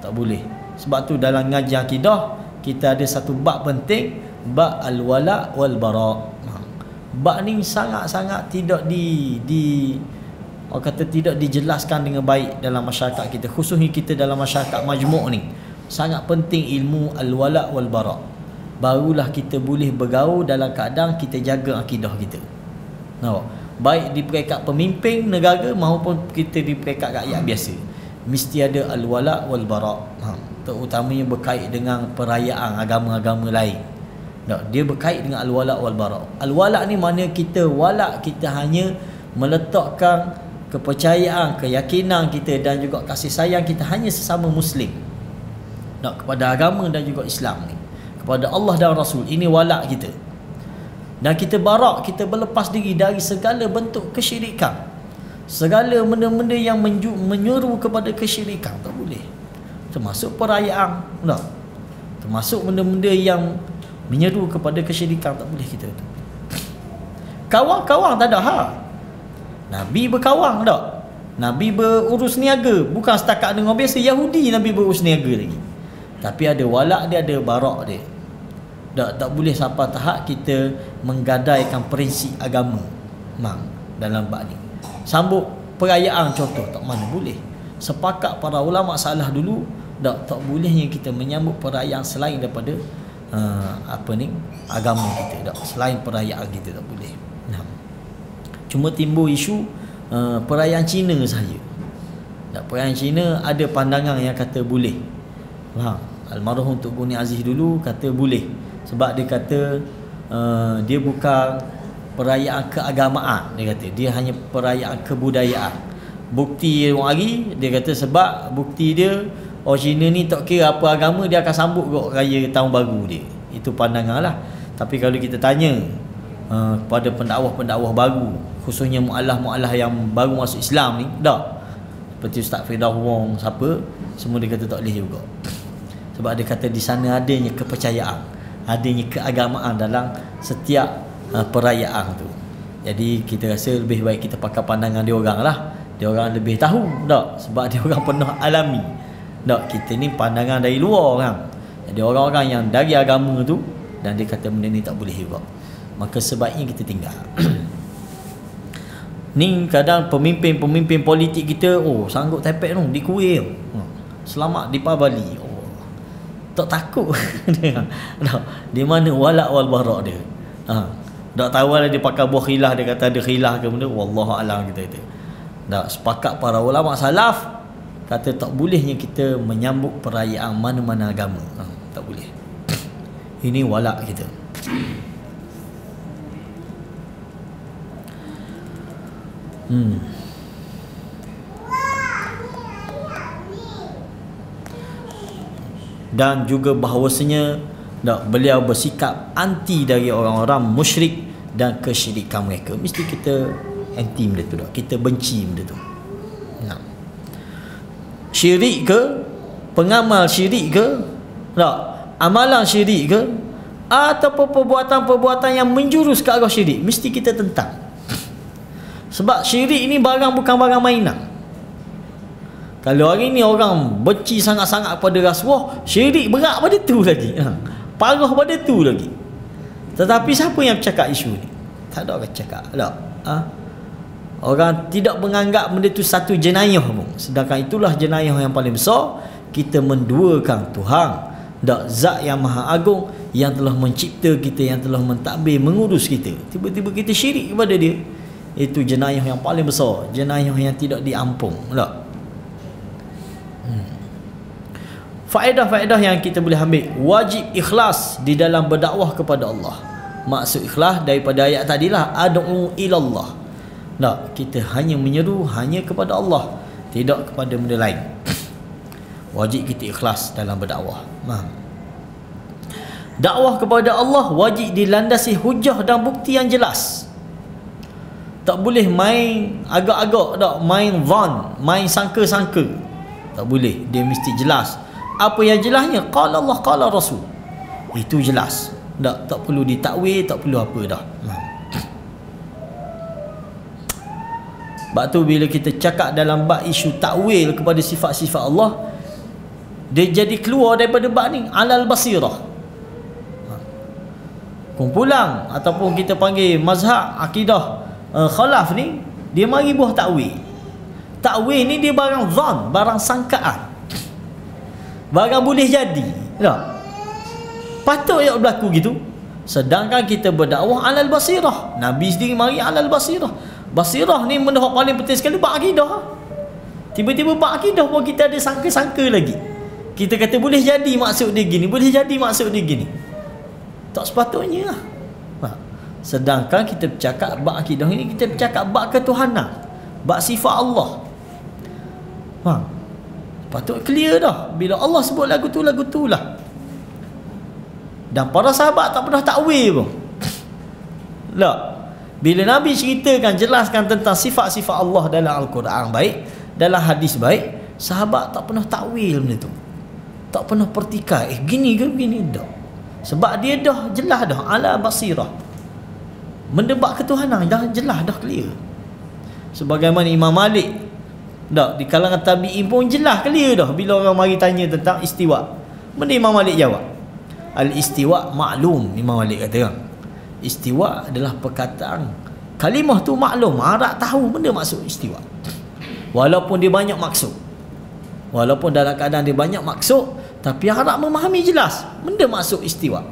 Tak boleh. Sebab tu dalam ngaji akidah kita ada satu bab penting, bab al-wala wal bara. Bab ni sangat-sangat tidak orang kata tidak dijelaskan dengan baik dalam masyarakat kita, khususnya kita dalam masyarakat majmuk ni. Sangat penting ilmu al-wala wal bara. Barulah kita boleh bergaul dalam keadaan kita jaga akidah kita. Baik di peringkat pemimpin negara maupun kita di peringkat rakyat biasa, mesti ada al-wala wal bara. Terutamanya berkait dengan perayaan agama-agama lain. Dia berkait dengan al-wala wal bara. Al-wala ni mana kita walak, kita hanya meletakkan kepercayaan, keyakinan kita dan juga kasih sayang kita hanya sesama Muslim, kepada agama dan juga Islam ni, kepada Allah dan Rasul. Ini walak kita. Dan kita barak, kita berlepas diri dari segala bentuk kesyirikan, segala benda-benda yang menyuruh kepada kesyirikan. Tak boleh. Termasuk perayaan, termasuk benda-benda yang menyeru kepada kesyirikan, tak boleh kita tu. Kawang-kawang tak ada Nabi berkawang tak? Nabi berurus niaga, bukan setakat dengan biasa Yahudi Nabi berurus niaga lagi. Tapi ada walak dia, ada barak dia. Tak boleh sampai tahap kita menggadaikan prinsip agama dalam bab ni. Sambut perayaan contoh, tak mana boleh. Sepakat para ulama salah dulu, tak bolehnya kita menyambut perayaan selain daripada agama kita, selain perayaan kita tak boleh. Cuma timbul isu perayaan Cina saja. Perayaan Cina ada pandangan yang kata boleh. Almarhum Tok Guni Aziz dulu kata boleh, sebab dia kata dia bukan perayaan keagamaan, dia kata dia hanya perayaan kebudayaan. Bukti hari dia kata sebab bukti dia orang Cina ni tak kira apa agama, dia akan sambut kok raya tahun baru dia. Itu pandangan lah. Tapi kalau kita tanya kepada pendakwah-pendakwah baru, khususnya mu'alaf-mu'alaf yang baru masuk Islam ni, seperti Ustaz Firdaus Wong, siapa, semua dia kata tak boleh juga. Sebab dia kata di sana adanya kepercayaan, adanya keagamaan dalam setiap perayaan tu. Jadi kita rasa lebih baik kita pakai pandangan dia orang lah. Dia orang lebih tahu sebab dia orang pernah alami. Kita ni pandangan dari luar kan. Jadi orang-orang yang dari agama tu, dan dia kata benda ni tak boleh juga, maka sebaiknya kita tinggal. Ni kadang pemimpin-pemimpin politik kita sanggup tepek di kuil, selamat di Bali, tak takut. Di mana walak wal barak dia. Tak tahu lah dia pakai buah khilah, dia kata ada khilah ke benda, wallahu alam kita kata. Sepakat para ulama salaf kata tak bolehnya kita menyambut perayaan mana-mana agama. Tak boleh. Ini walak kita. Dan juga bahawasanya beliau bersikap anti dari orang-orang musyrik dan kesyirikan mereka. Mesti kita anti benda tu, kita benci benda tu. Syirik ke, pengamal syirik ke, amalan syirik ke, ataupun perbuatan-perbuatan yang menjurus ke arah syirik, mesti kita tentang. Sebab syirik ni barang bukan barang mainan. Kalau hari ni orang benci sangat-sangat pada rasuah, syirik berat pada tu lagi, parah pada tu lagi. Tetapi siapa yang bercakap isu ni? Tak ada orang cakap. Orang tidak menganggap benda tu satu jenayah pun. Sedangkan itulah jenayah yang paling besar. Kita menduakan Tuhan, Zat yang Maha Agung, yang telah mencipta kita, yang telah mentadbir, mengurus kita. Tiba-tiba kita syirik kepada dia. Itu jenayah yang paling besar, jenayah yang tidak diampun. Faedah-faedah yang kita boleh ambil. Wajib ikhlas di dalam berdakwah kepada Allah. Maksud ikhlas daripada ayat tadilah, ad'u ilallah. Kita hanya menyeru hanya kepada Allah, tidak kepada benda lain. Wajib kita ikhlas dalam berdakwah. Dakwah kepada Allah wajib dilandasi hujah dan bukti yang jelas. Tak boleh main agak-agak, main zon, main sangka-sangka. Tak boleh, dia mesti jelas. Apa yang jelasnya? Qala Allah, qala Rasul. Itu jelas. Tak perlu ditakwil, tak perlu apa dah. Sebab tu bila kita cakap dalam bab isu takwil kepada sifat-sifat Allah, dia jadi keluar daripada bab ni, alal basirah. Kumpulan ataupun kita panggil mazhab akidah khalaf ni, dia mari buah takwil. Takwil ni dia barang zan, barang sangkaan, barang boleh jadi. Patut ya berlaku gitu. Sedangkan kita berdakwah alal basirah. Nabi sendiri mari alal basirah. Basirah ni benda yang paling penting sekali bab akidah. Tiba-tiba bab akidah pun kita ada sangka-sangka lagi. Kita kata boleh jadi maksud dia gini, boleh jadi maksud dia gini. Tak sepatutnya lah. Sedangkan kita bercakap bab akidah ini, kita bercakap bab ketuhanan, bab sifat Allah. Patut clear dah. Bila Allah sebut lagu tu lah. Dan para sahabat tak pernah takwil pun. Tak. Bila Nabi ceritakan, jelaskan tentang sifat-sifat Allah dalam Al-Quran baik, dalam hadis baik, sahabat tak pernah takwil benda tu. Tak pernah pertikai, gini ke begini, dah. Sebab dia dah jelas dah, ala basirah. Mendebat ketuhanan dah jelas dah, clear. Sebagaimana Imam Malik dah di kalangan tabi'in pun jelas clear dah bila orang mari tanya tentang istiwa. Benda Imam Malik jawab, al-istiwa maklum. Imam Malik kata kan, istiwa adalah perkataan, kalimah tu maklum, Arab tahu benda maksud istiwa. Walaupun dia banyak maksud, walaupun dalam keadaan dia banyak maksud, tapi Arab memahami jelas benda maksud istiwa.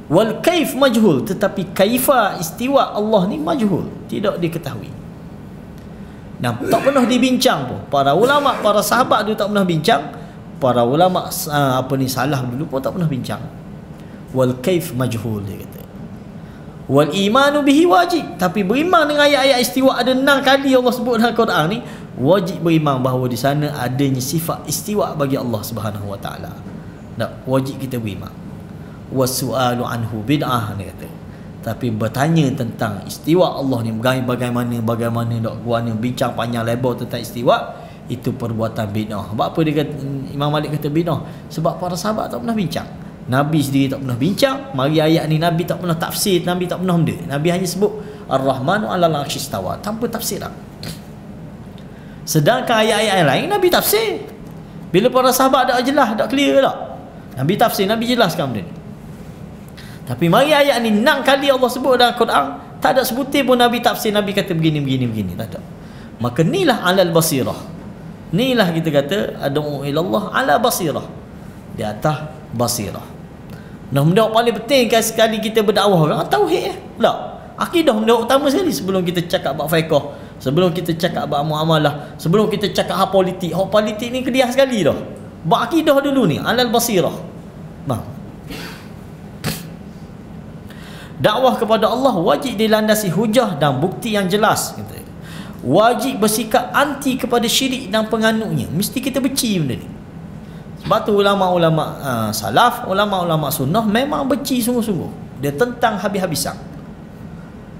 Wal kaif majhul, tetapi kaifa istiwa Allah ni majhul, tidak diketahui. Dan tak pernah dibincang pun. Para ulama, para sahabat dulu tak pernah bincang. Para ulama salaf dulu pun tak pernah bincang. Wal kaif majhul, dia kata. Wal imanu bihi wajib, tapi beriman dengan ayat-ayat istiwa ada 6 kali Allah sebut dalam Quran ni, wajib beriman bahawa di sana adanya sifat istiwa bagi Allah Subhanahu wa taala. Tak, wajib kita beriman. Wasu'alu anhu bid'ah, dia kata. Tapi bertanya tentang istiwa Allah ni bagaimana dok guanya bincang panjang lebar tentang istiwa, itu perbuatan bid'ah. Sebab apa dia kata, Imam Malik kata bid'ah? Sebab para sahabat tak pernah bincang. Nabi sendiri tak pernah bincang. Mari ayat ni Nabi tak pernah tafsir, Nabi tak pernah benda. Nabi hanya sebut Ar-Rahmanu 'alal 'arsy istawa tanpa tafsiran. Sedangkan ayat-ayat lain Nabi tafsir. Bila para sahabat dah jelas, dah clear tak? Nabi tafsir, Nabi jelaskan benda ni. Tapi mari ayat ni 6 kali Allah sebut dalam Quran, tak ada sebutir pun Nabi tafsir, Nabi kata begini, tak ada. Maka inilah 'alal basirah. Inilah kita kata ad'u ilallah 'ala basirah. Di atas basirah. Nah, benda paling penting kan sekali kita berdakwah kan, tauhid tak? Akidah benda utama sekali sebelum kita cakap bab fiqh, sebelum kita cakap bab muamalah, sebelum kita cakap hal politik. Hal politik ni kediah sekali dah. Bab akidah dulu ni, alal basirah. Bang. Dakwah kepada Allah wajib dilandasi hujah dan bukti yang jelas, kata. Wajib bersikap anti kepada syirik dan penganutnya. Mesti kita benci benda ni. Sebab tu ulama-ulama salaf, ulama-ulama sunnah memang benci sungguh-sungguh. Dia tentang habis-habisan.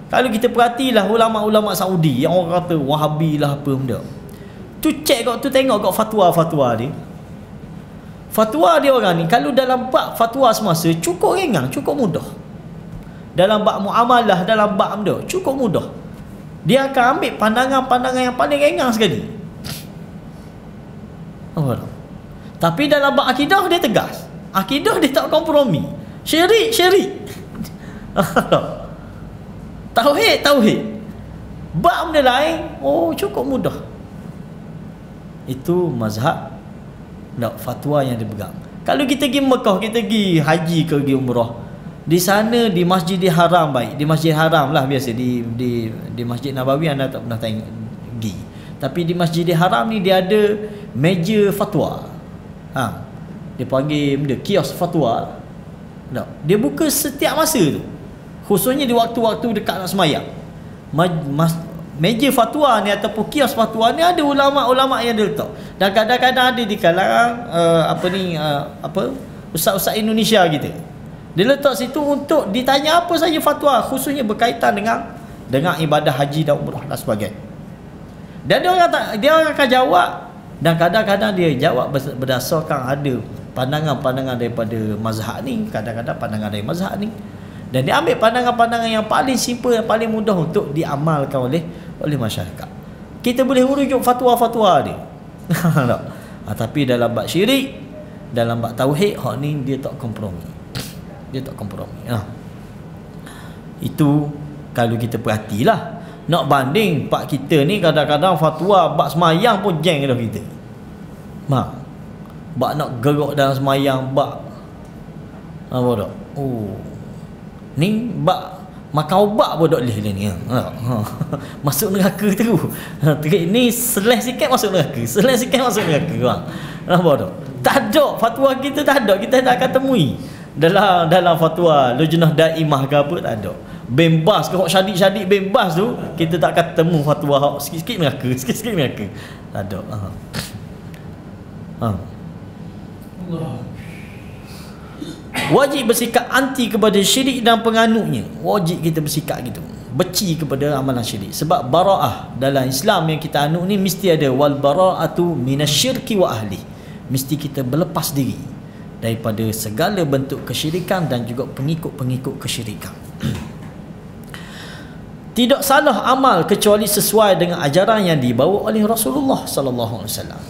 Kalau kita perhatilah ulama-ulama Saudi yang orang kata Wahabi lah apa benda, tu cek kau, tu tengok kau fatwa-fatwa dia. Fatwa dia orang ni kalau dalam bab fatwa semasa cukup ringan, cukup mudah. Dalam bab muamalah, dalam bab benda cukup mudah. Dia akan ambil pandangan-pandangan yang paling ringan sekali. Apa? Tapi dalam bab akidah dia tegas. Akidah dia tak kompromi. Syirik. Tauhid. Bab benda lain, cukup mudah. Itu mazhab fatwa yang dipegang. Kalau kita pergi Mekah, kita pergi haji ke pergi umrah, di sana di Masjidil Haram baik, di Masjid Haram lah biasa, di Masjid Nabawi anda tak pernah tengok pergi. Tapi di Masjidil Haram ni dia ada meja fatwa. Dia panggil benda kios fatwa. Dia buka setiap masa tu. Khususnya di waktu-waktu dekat nak semayang. Meja fatwa ni ataupun kios fatwa ni ada ulama-ulama yang dia letak. Dan kadang-kadang ada di kalangan ustaz-ustaz Indonesia kita. Dia letak situ untuk ditanya apa saja fatwa, khususnya berkaitan dengan ibadah haji dan umrah dan sebagainya. Dan dia orang akan jawab. Dan kadang-kadang dia jawab berdasarkan ada pandangan-pandangan daripada mazhab ni, kadang-kadang pandangan dari mazhab ni. Dan dia ambil pandangan-pandangan yang paling simple, yang paling mudah untuk diamalkan oleh masyarakat. Kita boleh merujuk fatwa-fatwa dia. Tapi dalam bab syirik, dalam bab tauhid, hak ni dia tak kompromi. Itu kalau kita perhatilah. Nak banding pak kita ni kadang-kadang fatwa bab semayang pun jeng dah kita. Bab nak gerak dalam semayang, bab apa dak? Ni bab makan ubat pun tak boleh ni. Masuk neraka tu. Ni seleh sikit masuk neraka. Nampak tak? Tak ada fatwa kita, tak ada. Kita tak akan temui dalam fatwa Lajnah Daimah ke apa, tak ada. bembas ke hak syadik-syadik bembas tu, kita tak akan temu fatwa hak sikit-sikit neraka, sikit-sikit neraka. Tak ada. Wajib bersikap anti kepada syirik dan penganutnya. Wajib kita bersikap gitu, benci kepada amalan syirik. Sebab bara'ah dalam Islam yang kita anut ni mesti ada wal bara'atu minasyirki wa ahli. Mesti kita berlepas diri daripada segala bentuk kesyirikan dan juga pengikut-pengikut kesyirikan. Tidak salah amal kecuali sesuai dengan ajaran yang dibawa oleh Rasulullah sallallahu alaihi wasallam.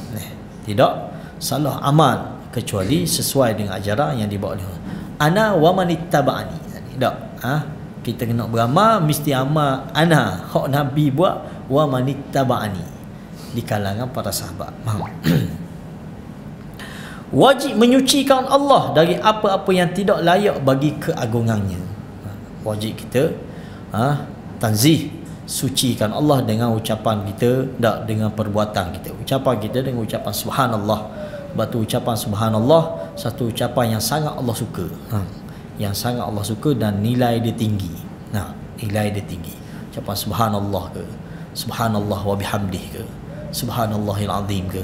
Tidak salah amal kecuali sesuai dengan ajaran yang dibawa oleh ana wa manittaba'ani. Tak, kita kena beramal mesti amal ana hak Nabi buat wa manittaba'ani di kalangan para sahabat. Wajib menyucikan Allah dari apa-apa yang tidak layak bagi keagungannya. Wajib kita tanzih, sucikan Allah dengan ucapan kita, tak dengan perbuatan kita. Ucapan kita dengan ucapan subhanallah. Sebab tu ucapan subhanallah satu ucapan yang sangat Allah suka. Yang sangat Allah suka dan nilai dia tinggi. Nilai dia tinggi. Ucapan subhanallah ke, subhanallah wa bihamdih ke, subhanallahil azim ke.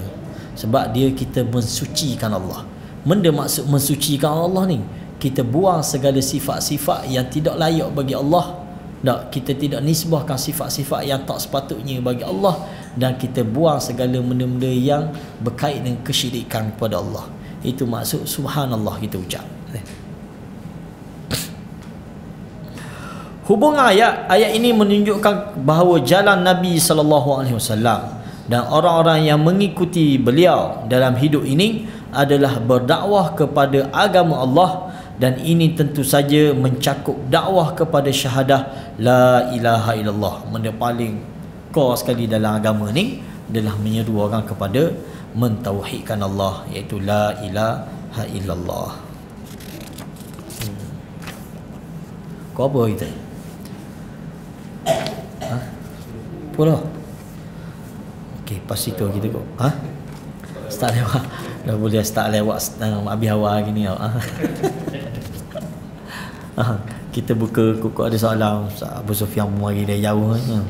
Sebab dia kita mensucikan Allah. Benda maksud mensucikan Allah ni, kita buang segala sifat-sifat yang tidak layak bagi Allah. Tak, kita tidak nisbahkan sifat-sifat yang tak sepatutnya bagi Allah, dan kita buang segala benda-benda yang berkait dengan kesyirikan kepada Allah. Itu maksud subhanallah kita ucap. Hubungan ayat ini menunjukkan bahawa jalan Nabi SAW dan orang-orang yang mengikuti beliau dalam hidup ini adalah berdakwah kepada agama Allah, dan ini tentu saja mencakup dakwah kepada syahadah la ilaha illallah. Benda paling core sekali dalam agama ni adalah menyeru orang kepada mentauhidkan Allah, iaitu la ilaha illallah. Kau apa kita? Apa lah? Okey, pas itu kita kok. Start lewat. Dah boleh start lewat habis awal gini tau. Kita buka kok ada soalan Abu Sufyan mari dari jauh kan.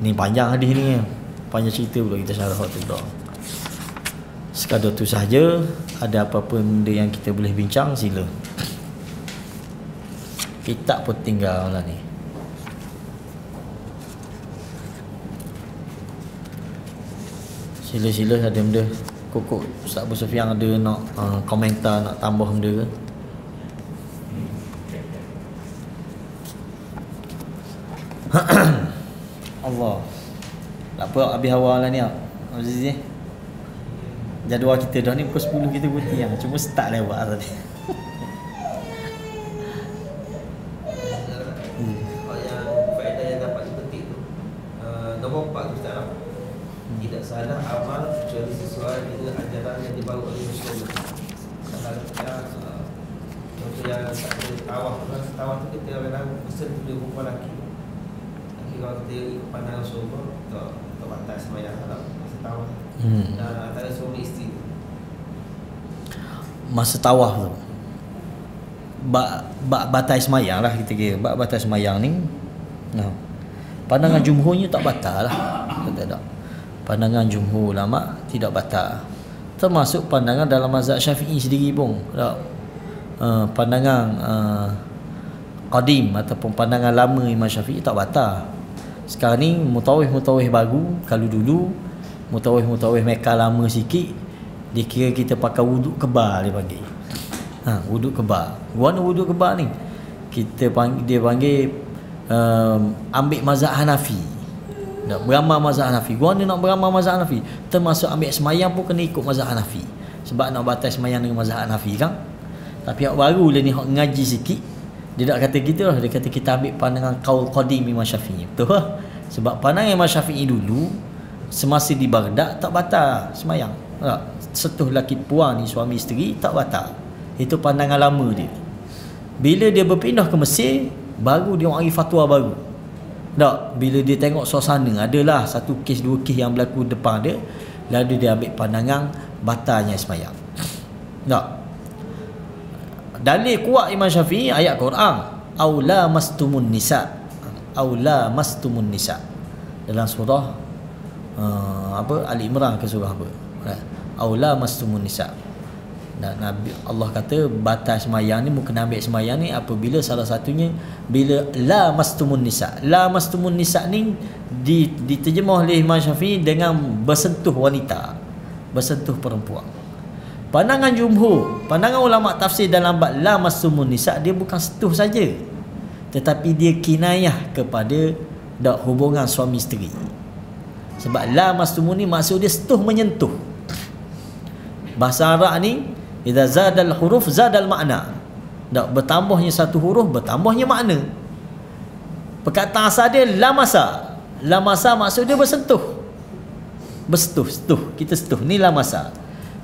Ni panjang hadis ni. Panjang cerita pula kita syarah tu pula. Sekadar tu sahaja. Ada apa-apa benda yang kita boleh bincang, sila. Kitab pun tinggal lah ni. Sila-sila ada benda. Kok Ustaz Abu Sufyan ada nak komentar, nak tambah benda ke? Allah. Tak apa, habis awal lah ni Aziz. Jadual kita dah ni pukul 10 kita berhenti yang. Cuma start lewat tadi. Yang faedah yang dapat dipetik tu, nombor 4 tu Ustaz. Tidak salah amal kecuali sesuai dengan ajaran yang dibawa oleh Rasulullah. Kalau kita contoh yang tawaf tu kita kadang pesan dia perempuan lelaki. Kalau kita ikut pandangan Rasulullah, tak batas semayang dalam masa tawaf. Dan antara suami isteri tu, masa tawaf tu batas semayang lah kita kira. Batas semayang ni pandangan jumhurnya tak batal lah. Tak. Pandangan jumhur ulama tidak batal. Termasuk pandangan dalam mazhab Syafi'i sendiri pun tak. Pandangan qadim ataupun pandangan lama Imam Syafi'i tak batal. Sekarang ni mutawih baru. Kalau dulu mutawih Mekah lama sikit, dia kira kita pakai wuduk kebal, dia panggil. Wuduk kebal. Warna wuduk kebal ni dia panggil ambil mazhab Hanafi. Nak beramal mazhab Hanafi. Gua ni nak beramal mazhab Hanafi, termasuk ambil semayang pun kena ikut mazhab Hanafi. Sebab nak batas semayang dengan mazhab Hanafi kan. Tapi yang baru lah ni hak ngaji sikit, dia tak kata gitu lah. Dia kata kita ambil pandangan qaul qadim Imam Syafi'i. Betul lah. Sebab pandangan Imam Syafi'i dulu semasa di Baghdad tak batal semayang. Setuh laki puan ni suami isteri tak batal. Itu pandangan lama dia. Bila dia berpindah ke Mesir, baru dia bagi fatwa baru. Tak, bila dia tengok suasana, adalah satu kes dua kes yang berlaku depan dia, lalu dia ambil pandangan batalnya sembahyang. Tak. Dalil kuat Imam Syafi'i ayat Quran. aula mastumun nisa, aula mastumun nisa dalam surah Ali Imran ke surah apa, aula mastumun nisa. Dan Nabi Allah kata batas semayang ni, kena ambil semayang ni apabila salah satunya bila la mastumun nisa. La mastumun nisa ni diterjemah oleh Imam Syafi'i dengan bersentuh wanita, bersentuh perempuan. Pandangan jumhur, pandangan ulama tafsir dalam bab la mastumun nisa, dia bukan sentuh saja, tetapi dia kinayah kepada hubungan suami isteri. Sebab la mastumun ni maksud dia sentuh menyentuh. Bahasa Arab ni idza zadal huruf zadal makna. Bertambahnya satu huruf bertambahnya makna. Perkataan asal dia lamasa. Lamasa maksud dia bersentuh. Bersentuh, kita sentuh. Ni lamasa.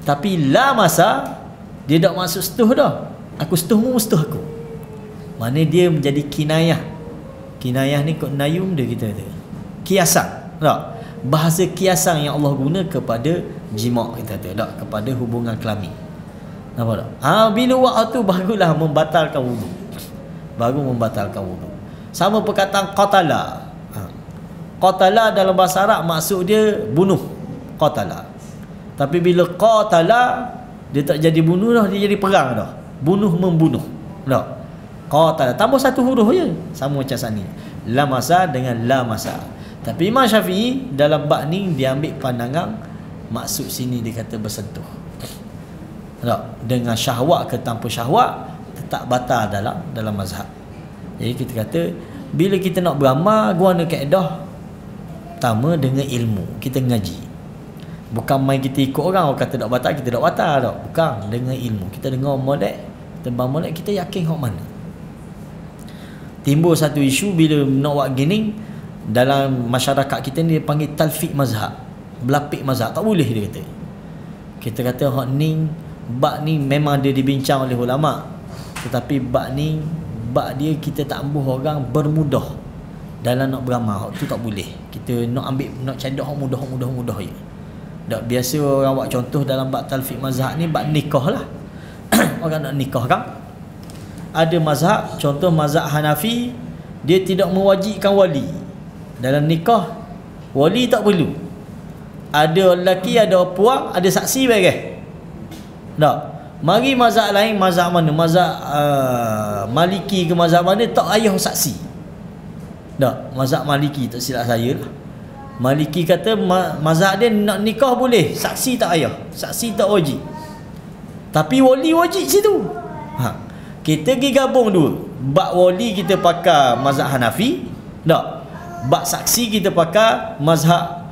Tapi lamasa dia tak maksud sentuh dah. Aku sentuhmu, sentuh aku. Mana dia menjadi kinayah. Kinayah ni kot nayum dia kita kata. Kiasan. Tak? Bahasa kiasan yang Allah guna kepada jima' kita kata. Tak? Kepada hubungan kelamin. Nampak tak? Bila waktu tu barulah membatalkan wudu. Baru membatalkan wudu. Sama perkataan qatala. Qatala dalam bahasa Arab maksud dia bunuh. Qatala. Tapi bila qatala, dia tak jadi bunuh dah, dia jadi perang dah. Bunuh membunuh. Tak? Qatala. Tambah satu huruf je. Sama macam sini. Lamasa dengan lamasa. Tapi Imam Syafi'i dalam bab ni dia ambil pandangan maksud sini dia kata bersentuh. Tak? Dengan syahwat ke tanpa syahwat tetap batal dalam mazhab. Jadi kita kata bila kita nak beramal guna kaedah pertama dengan ilmu, kita ngaji. Bukan main kita ikut orang kata tak batal, kita tak batal tak. Bukan, dengan ilmu. Kita dengar molek, tembang molek, kita yakin hak mana. Timbul satu isu bila nak buat gini dalam masyarakat kita ni dia panggil talfiq mazhab. Belapik mazhab, tak boleh dia kata. Kita kata hak ni bab ni memang dia dibincang oleh ulama, tetapi bab ni bab dia kita tak ambuh orang bermudah dalam nak beramal. Hak tu tak boleh. Kita nak ambil, nak cari hak mudah je. Tak biasa orang buat contoh dalam bab talfiq mazhab ni bab nikah lah. Orang nak nikah kan, ada mazhab, contoh mazhab Hanafi, dia tidak mewajibkan wali dalam nikah. Wali tak perlu. Ada lelaki, ada puang, ada saksi bagai. Tak. Mari mazhab lain, mazhab mana? Mazhab Maliki ke mazhab mana, tak payah saksi. Tak. Mazhab Maliki, tak silap saya lah. Maliki kata mazhab dia nak nikah boleh, saksi tak payah. Saksi tak wajib. Tapi wali wajib situ. Kita pergi gabung dua. Bab wali kita pakai mazhab Hanafi. Tak. Bab saksi kita pakai mazhab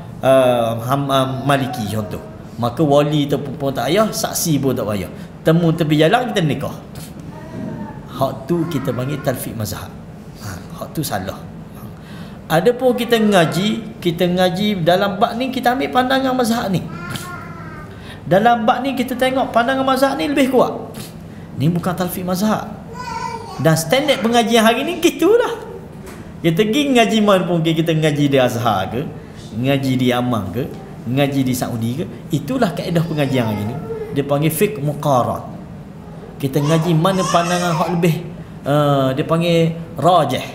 Maliki contoh. Maka wali tu pun tak payah, saksi pun tak payah. Temu tepi jalan kita nikah. Hak tu kita panggil talfiq mazhab. Hak tu salah. Adapun kita ngaji dalam bab ni kita ambil pandangan mazhab ni. Dalam bab ni kita tengok pandangan mazhab ni lebih kuat. Ni bukan talfiq mazhab. Dan standard pengajian hari ni gitulah. Kita pergi ngaji mana pun, kita ngaji di Azhar ke, ngaji di Amang ke, ngaji di Saudi ke, itulah kaedah pengajian hari ni. Dia panggil fiqh muqaran. Kita ngaji mana pandangan hak lebih dia panggil rajih.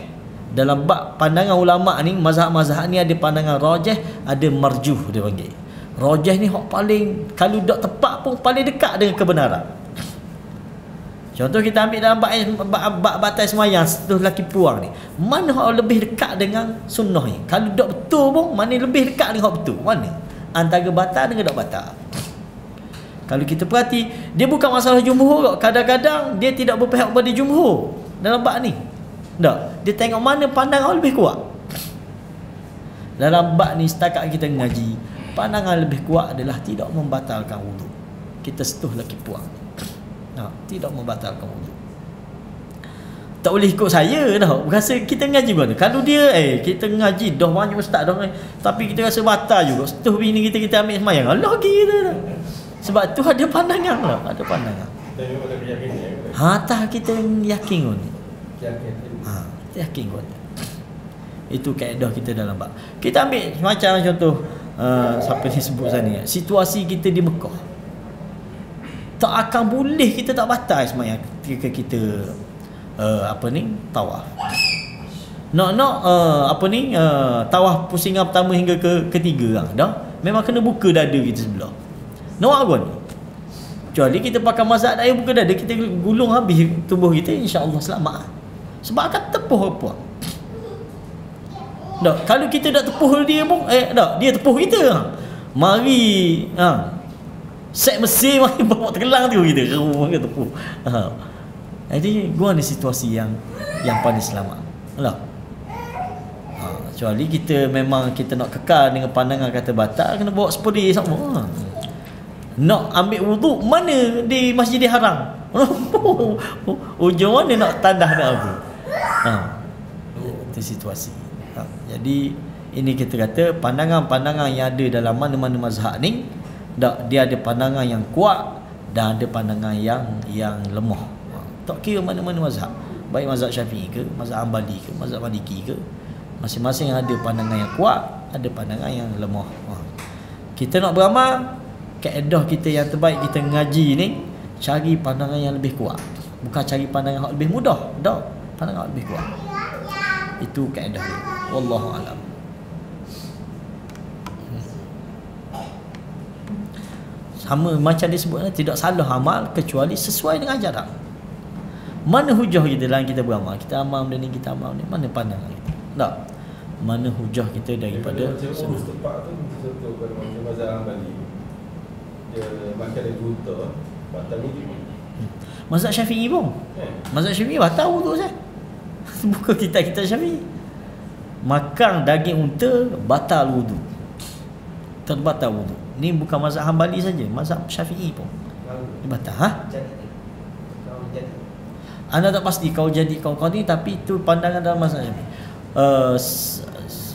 Dalam bab pandangan ulama ni, mazhab-mazhab ni ada pandangan rajih, ada marjuh dia panggil. Rajih ni hak paling, kalau tak tepat pun paling dekat dengan kebenaran. Contoh kita ambil dalam bab batas semayang, setelah lelaki puang ni, mana hak lebih dekat dengan sunnah ni? Kalau tak betul pun, mana lebih dekat dengan hak betul? Mana? Antara batal dengan tak batal. Kalau kita perhati, dia bukan masalah jumhur. Kadang-kadang dia tidak berpihak pada jumhur dalam bab ni. Tak. Dia tengok mana pandangan lebih kuat. Dalam bab ni setakat kita ngaji, pandangan lebih kuat adalah tidak membatalkan wudu. Kita setuh lelaki puang. Tidak membatalkan wudu. Tak boleh ikut saya dah. Rasa kita ngaji mana. Kalau dia kita ngaji dah banyak ustaz dah, tapi kita rasa batal juga. Setuh bini kita ambil semayang. Allah kita dah. Sebab tu ada pandangan lah. Ada pandangan. Tak kita yakin pun. Kita yakin pun. Itu kaedah kita dalam bab. Kita ambil macam contoh siapa ni sebut sana, situasi kita di Mekah. Tak akan boleh kita tak batal semayang ketika kita tawaf. Tawaf pusingan pertama hingga ketiga dah memang kena buka dada kita sebelah. Nak apa ni? Kecuali kita pakai mazhab air buka dada, kita gulung habis tubuh kita, insya-Allah selamat. Sebab akan tepuh apa? Tak, kalau kita dak tepuh dia pun dia tepuh kita. Mari set mesin mari bawa terkelang tu kita tepuh. Jadi gua ni situasi yang paling selamat. Lah. Kecuali kita memang kita nak kekal dengan pandangan kata batal, kena bawa spray sama. Nak ambil wuduk mana di Masjidil Haram? Ujung mana nak tandah nak apa? Itu situasi. Jadi ini kita kata pandangan-pandangan yang ada dalam mana-mana mazhab ni, dia ada pandangan yang kuat dan ada pandangan yang lemah. Tak kira mana-mana mazhab, baik mazhab Syafi'i ke, mazhab Hanbali ke, mazhab Maliki ke, masing-masing ada pandangan yang kuat, ada pandangan yang lemah. Kita nak beramal, kaedah kita yang terbaik kita ngaji ni, cari pandangan yang lebih kuat, bukan cari pandangan yang lebih mudah. Tak, pandangan yang lebih kuat. Itu kaedah dia. Wallahu a'lam. Sama macam disebutnya, tidak salah amal kecuali sesuai dengan ajaran. Mana hujah kita dalam kita beramal? Kita amal benda ni, kita amal ni, mana pandangan kita? Tak. Mana hujah kita daripada semua tempat tu contoh macam mazhab Hanbali. Dia makan dari buta, batal wuduk. Mazhab Syafi'i pun. Mazhab Syafi'i batal wuduk saya. Buka kita Syafi'i. Makan daging unta batal wuduk. Terbatal wuduk. Ni bukan mazhab Hanbali saja, mazhab Syafi'i pun. Dia batal. Anda tak pasti kau jadi kau ni, tapi itu pandangan dalam mazhab Syafi'i.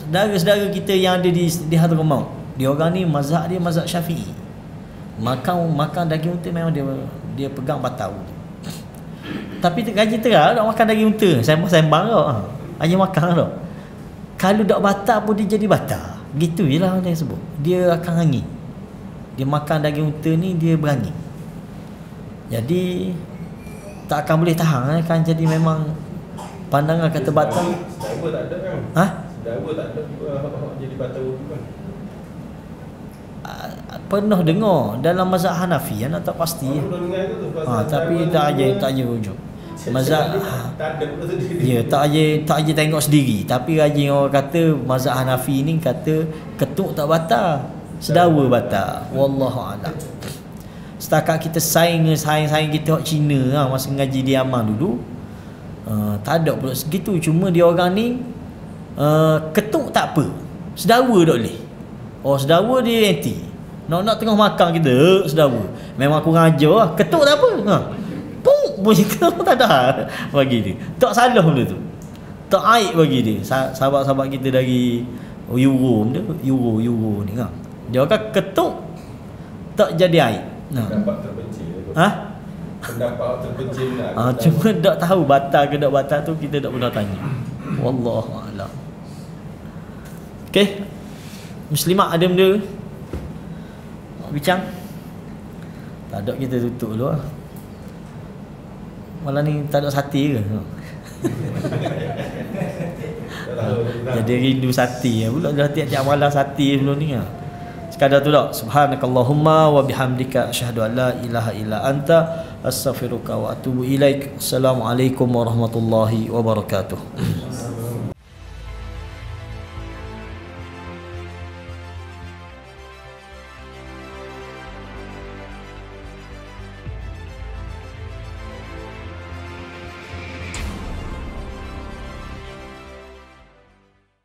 Saudara-saudara kita yang ada di Hadramaut, dia orang ni mazhab dia mazhab Syafi'i. Makan daging unta memang dia pegang batal wuduk. Tapi gaji terang nak makan daging unta, sembang dah. Hanya makan dah. Kalau tak batal pun dia jadi batal. Gitu jelah dia sebut. Dia akan angin. Dia makan daging unta ni dia berani. Jadi tak akan boleh tahan kan, jadi memang pandangan kata batal. Sedara tak ada kan? Sedara tak ada jadi batal wuduk kan? Pernah dengar dalam mazhab Hanafi, anak tak pasti. Tapi tak aja rujuk. Mazhab tak aja tengok sendiri, tapi rajin orang kata mazhab Hanafi ni kata ketuk tak batal, sedawa batal. Wallahu a'lam. Setakat kita saing kita orang Cina masa ngaji di Yaman dulu, tak ada pula segitu. Cuma dia orang ni ketuk tak apa, sedawa tak boleh. Sedawa dia anti. Nak tengah makan kita sedawa. Memang kurang ajar lah. Ketuk tak apa. Puk bunyi ketuk tak ada bagi dia. Tak salah benda tu. Tak aib bagi dia. Sahabat-sahabat kita dari Euro ni kan. Dia akan ketuk tak jadi aib. Pendapat terpencil. Pendapat terpencil lah. Cuma tak tahu batal ke tak batal tu kita tak pernah tanya. Wallahu a'lam. Okey. Muslimat ada benda bincang? Tak ada, kita tutup dulu lah. Malam ni tak ada sate ke? Jadi rindu sate pula. Dah tiap-tiap malam sate sebelum ni lah. Sekadar tu tak. Subhanakallahumma wa bihamdika asyhadu an la ilaha illa anta astaghfiruka wa atubu ilaik. Assalamualaikum warahmatullahi wabarakatuh.